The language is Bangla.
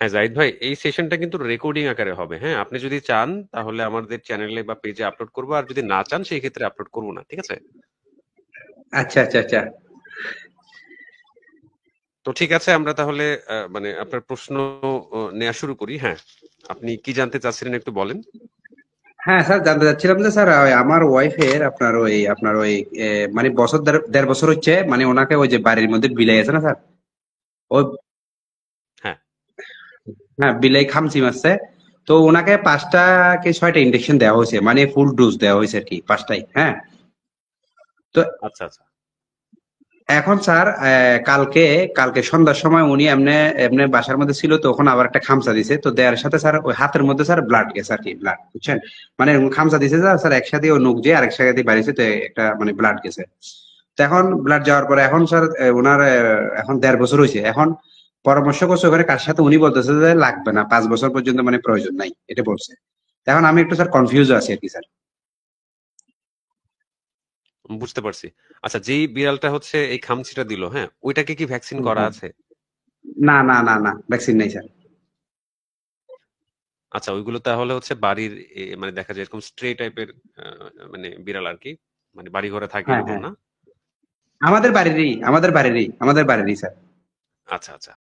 হ্যাঁ জাহিদ ভাই, এই সেশনটা কিন্তু রেকর্ডিং আকারে হবে। হ্যাঁ, আপনি যদি চান তাহলে আমাদের চ্যানেলে বা পেজে আপলোড করবো, আর যদি না চান সেই ক্ষেত্রে আপলোড করবো না, ঠিক আছে? আচ্ছা আচ্ছা আচ্ছা। তো ঠিক আছে, আমরা তাহলে মানে আপনার প্রশ্ন নেওয়া শুরু করি। হ্যাঁ, আপনি কি জানতে চাচ্ছিলেন একটু বলেন। হ্যাঁ স্যার, জানতে চাচ্ছিলাম যে স্যার ওই আমার ওয়াইফের আপনার ওই মানে বছর দেড় বছর হচ্ছে, মানে ওনাকে ওই যে বাড়ির মধ্যে বিলাই আছে না স্যার, ওই হ্যাঁ। হ্যাঁ বিলাই খামচি মারছে। তো ওনাকে 5টা কি 6টা ইনজেকশন দেওয়া হয়েছে, মানে ফুল ডোজ দেওয়া হয়েছে আর কি, 5টাই। হ্যাঁ। তো আচ্ছা আচ্ছা। এখন স্যার কালকে কালকে সন্ধ্যার সময় উনি এমনি এমনি বাসার মধ্যে ছিল, তখন আবার একটা খামচা দিছে। তো দেওয়ার সাথে স্যার ওই হাতের মধ্যে স্যার ব্লাড গেছে আর কি, ব্লাড, বুঝছেন? মানে এরকম খামচা দিছে স্যার একসাথে ও নখ দিয়ে আরেক জায়গা দিয়ে বাড়িছে, তো একটা মানে ব্লাড গেছে। তো এখন ব্লাড যাওয়ার পরে এখন স্যার ওনার এখন দেড় বছর হয়েছে। এখন পরামর্শ করছে ওখানে কার সাথে, উনি বলতেছে যে লাগবে না, 5 বছর পর্যন্ত মানে প্রয়োজন নাই, এটা বলছে। এখন আমি একটু স্যার কনফিউজ আছি আর কি স্যার। বুঝতে পারছি। আচ্ছা, যেই বিড়ালটা হচ্ছে এই খামচিটা দিল, হ্যাঁ, ওইটাকে কি ভ্যাকসিন হুম, করা হুম। আছে? না না না না, ভ্যাকসিন নেই স্যার। আচ্ছা, ওইগুলো তাহলে হচ্ছে বাড়ির মানে দেখা যায় এরকম স্ট্রে টাইপের মানে বিড়াল আর কি, মানে বাড়ি ঘরে থাকে হ্যাঁ এরকম হ্যাঁ, না? আমাদের বাড়িরই স্যার। আচ্ছা আচ্ছা।